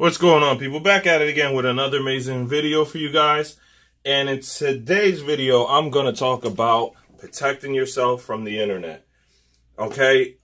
What's going on, people? Back at it again with another amazing video for you guys. And in today's video, I'm going to talk about protecting yourself from the internet. Okay?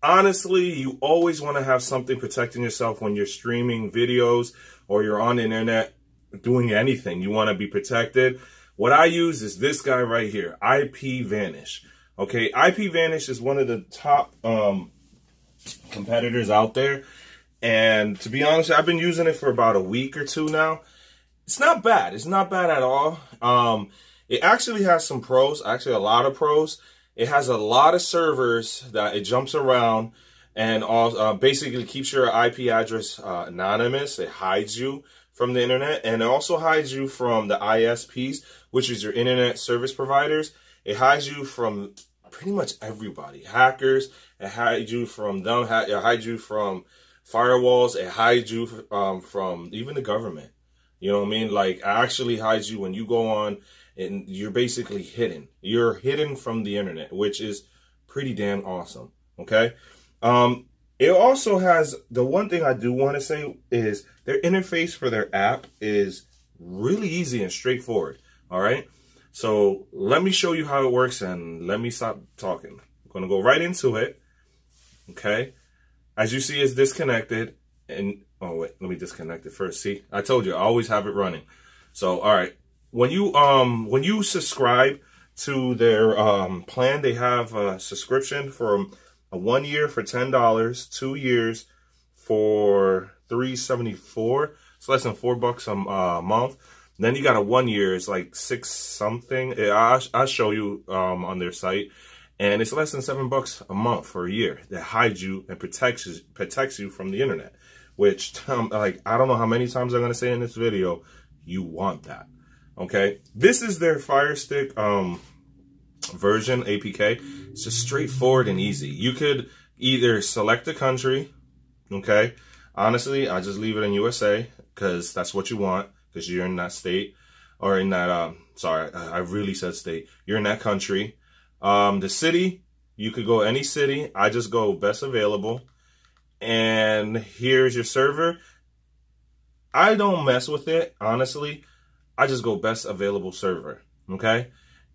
Honestly, you always want to have something protecting yourself when you're streaming videos or you're on the internet doing anything. You want to be protected. What I use is this guy right here, Ipvanish. Okay? Ipvanish is one of the top competitors out there. And to be honest, I've been using it for about a week or two now. It's not bad. It's not bad at all. It actually has some pros, actually a lot of pros. It has a lot of servers that it jumps around and basically keeps your IP address anonymous. It hides you from the internet, and it also hides you from the ISPs, which is your internet service providers. It hides you from pretty much everybody. Hackers, it hides you from them, it hides you from firewalls, it hides you from even the government. You know what I mean? Like, it actually hides you when you go on and you're basically hidden. You're hidden from the internet, which is pretty damn awesome. Okay? It also has, the one thing I do want to say is their interface for their app is really easy and straightforward. All right? So let me show you how it works and let me stop talking. I'm going to go right into it. Okay? As you see, it's disconnected, and oh wait, let me disconnect it first. See, I told you I always have it running. So all right, when you subscribe to their plan, they have a subscription for a 1 year for $10, 2 years for $3.74. It's less than $4 a month. And then you got a 1 year, it's like $6 something. I'll show you on their site. And it's less than $7 a month for a year that hides you and protects you from the internet. Which, like, I don't know how many times I'm going to say in this video, you want that. Okay? This is their Firestick version, APK. It's just straightforward and easy. You could either select a country, okay? Honestly, I just leave it in USA because that's what you want, because you're in that state. Or in that, sorry, I really said state. You're in that country. The city, you could go any city. I just go best available. And here's your server. I don't mess with it, honestly. I just go best available server, okay?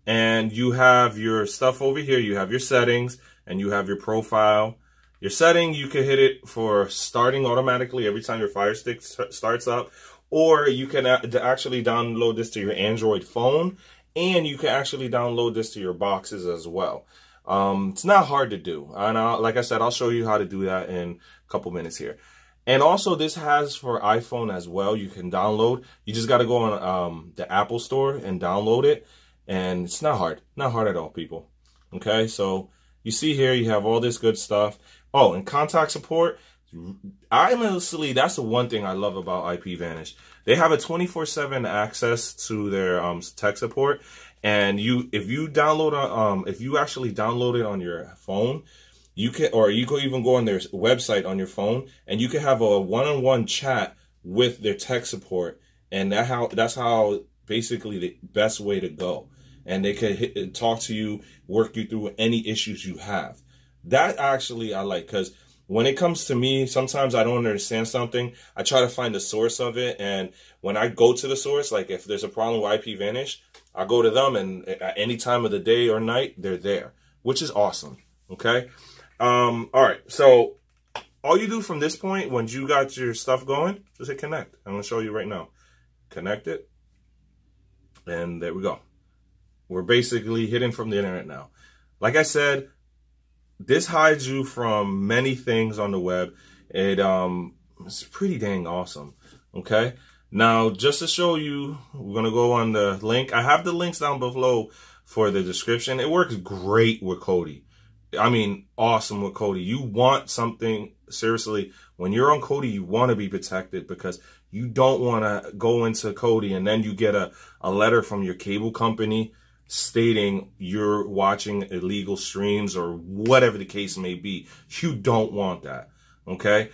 And you have your stuff over here. You have your settings and you have your profile. Your setting, you can hit it for starting automatically every time your Firestick starts up. Or you can actually download this to your Android phone. And you can actually download this to your boxes as well. It's not hard to do. And like I said, I'll show you how to do that in a couple minutes here. And also, this has for iPhone as well. You can download. You just got to go on the Apple Store and download it. And it's not hard. Not hard at all, people. Okay, so you see here, you have all this good stuff. Oh, and contact support. Honestly, that's the one thing I love about Ipvanish. They have a 24/7 access to their tech support, and if you actually download it on your phone, you can even go on their website on your phone, and you can have a one-on-one chat with their tech support, and that's how basically the best way to go. And they can talk to you, work you through any issues you have. That actually I like, because when it comes to me, sometimes I don't understand something. I try to find the source of it. And when I go to the source, like if there's a problem with Ipvanish, I go to them, and at any time of the day or night, they're there, which is awesome. Okay. All right. So all you do from this point, when you got your stuff going, just hit connect. I'm going to show you right now. Connect it. And there we go. We're basically hidden from the internet now. Like I said, this hides you from many things on the web. It's pretty dang awesome. Okay. Now, just to show you, we're going to go on the link. I have the links down below for the description. It works great with Kodi. I mean, awesome with Kodi. You want something, seriously, when you're on Kodi, you want to be protected, because you don't want to go into Kodi and then you get a letter from your cable company stating you're watching illegal streams or whatever the case may be. You don't want that, okay?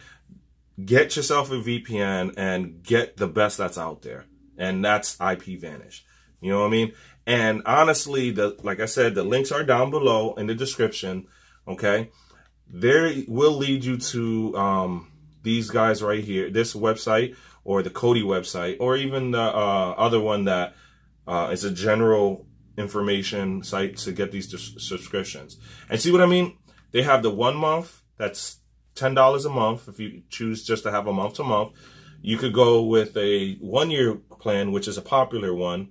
Get yourself a VPN and get the best that's out there, and that's Ipvanish. You know what I mean? And honestly, like I said, the links are down below in the description, okay? There will lead you to these guys right here, this website or the Kodi website, or even the other one that is a general information site to get these subscriptions. And see what I mean? They have the 1 month, that's $10 a month if you choose just to have a month to month. You could go with a 1-year plan, which is a popular one.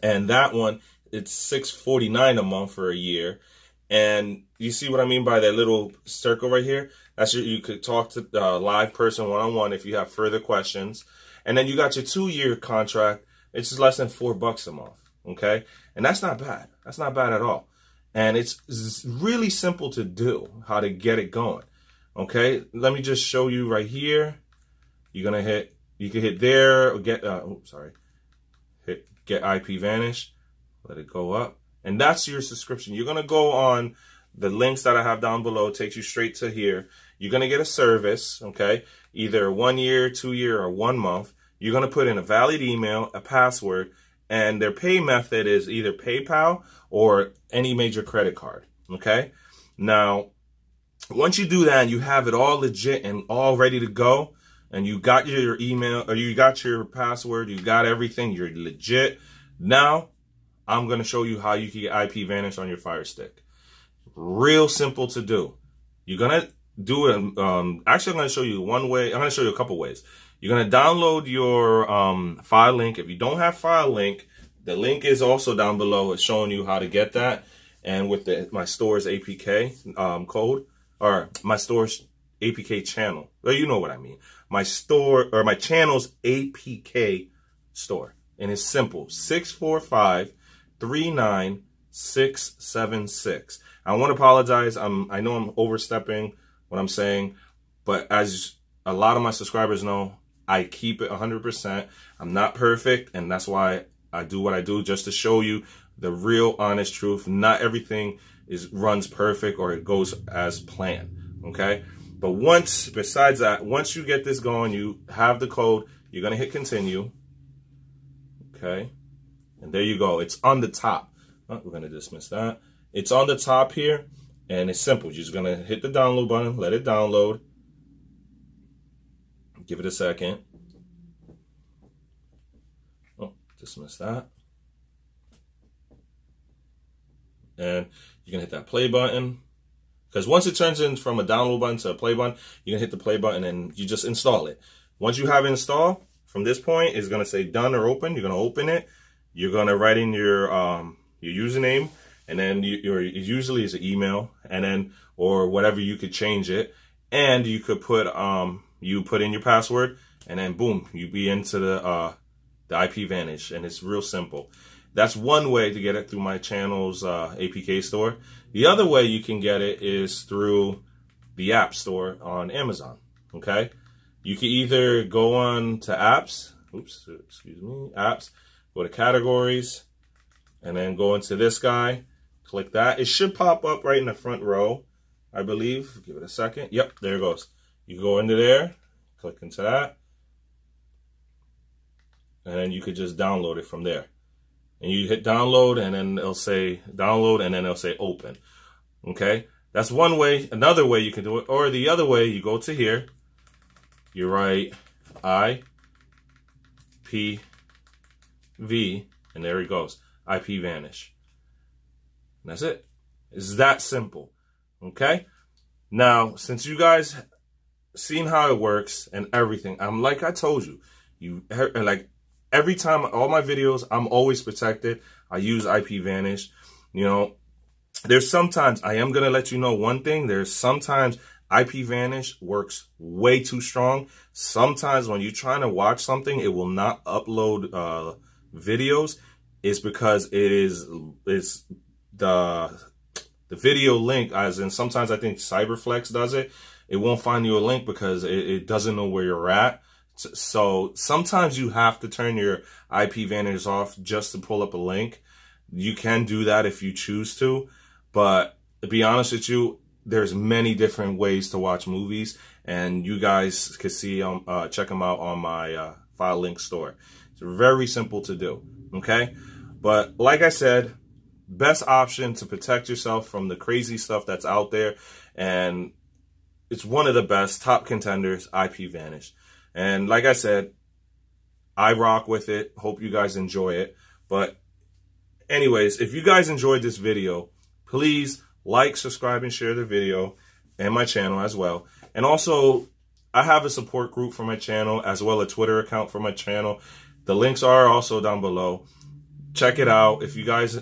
And that one, it's $6.49 a month for a year. And you see what I mean by that little circle right here? That's you could talk to a live person one-on-one if you have further questions. And then you got your 2-year contract. It's just less than $4 a month. Okay. And that's not bad. That's not bad at all. And it's really simple to do how to get it going. Okay. Let me just show you right here. You're going to hit, you can hit there or get, hit get Ipvanish. Let it go up. And that's your subscription. You're going to go on the links that I have down below. It takes you straight to here. You're going to get a service. Okay. Either 1 year, 2 year, or 1 month. You're going to put in a valid email, a password, and their pay method is either PayPal or any major credit card. Okay. Now, once you do that and you have it all legit and all ready to go, and you got your email or you got your password, you got everything, you're legit. Now, I'm going to show you how you can get Ipvanish on your Fire Stick. Real simple to do. You're going to do it. Actually, I'm going to show you one way. I'm going to show you a couple ways. You're going to download your file link. If you don't have file link, the link is also down below. It's showing you how to get that. And with my store's APK code, or my store's APK channel. Well, you know what I mean. My store or my channel's APK store. And it's simple. 645-39676. I want to apologize. I know I'm overstepping what I'm saying, but as a lot of my subscribers know, I keep it 100%. I'm not perfect, and that's why I do what I do, just to show you the real honest truth. Not everything runs perfect or it goes as planned, okay? But besides that, once you get this going, you have the code, you're going to hit continue, okay? And there you go. It's on the top. Oh, we're going to dismiss that. It's on the top here, and it's simple. You're just going to hit the download button, let it download. Give it a second. Oh, dismiss that. And you're going to hit that play button. Because once it turns in from a download button to a play button, you're going to hit the play button and you just install it. Once you have it installed, from this point, it's going to say done or open. You're going to open it. You're going to write in your username. And then usually it's an email. And then, or whatever, you could change it. And you could put, you put in your password. And then boom, you be into the Ipvanish. And it's real simple. That's one way to get it through my channel's APK store. The other way you can get it is through the App Store on Amazon, okay? You can either go on to apps, apps, go to categories, and then go into this guy, click that. It should pop up right in the front row, I believe. Give it a second. Yep, there it goes. You go into there, click into that, and then you could just download it from there. And you hit download, and then it'll say download, and then it'll say open. Okay? That's one way. Another way you can do it. Or the other way, you go to here. You write IPV, and there it goes. Ipvanish. And that's it. It's that simple. Okay? Now, since you guys seen how it works and everything, like I told you, every time, all my videos, I'm always protected. I use Ipvanish. You know, there's sometimes, I am going to let you know one thing. There's sometimes Ipvanish works way too strong. Sometimes when you're trying to watch something, it will not upload videos. It's because it's the video link, as in sometimes I think Cyberflex does it. It won't find you a link because it doesn't know where you're at. So sometimes you have to turn your Ipvanish off just to pull up a link. You can do that if you choose to, but to be honest with you, there's many different ways to watch movies, and you guys can see check them out on my file link store. It's very simple to do. Okay, but like I said, best option to protect yourself from the crazy stuff that's out there, and it's one of the best top contenders, Ipvanish. And like I said, I rock with it. Hope you guys enjoy it. But anyways, if you guys enjoyed this video, please like, subscribe, and share the video and my channel as well. And also, I have a support group for my channel as well as a Twitter account for my channel. The links are also down below. Check it out. If you guys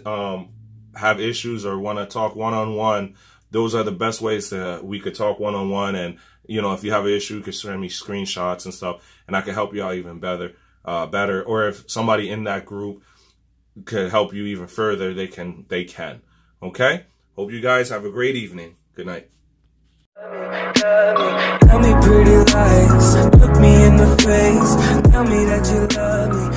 have issues or want to talk one-on-one, those are the best ways that we could talk one-on-one. And, you know, if you have an issue, you can send me screenshots and stuff, and I can help you out even better. Or if somebody in that group could help you even further, they can. Okay? Hope you guys have a great evening. Good night. Tell me pretty lies, look me in the face, tell me that you love me.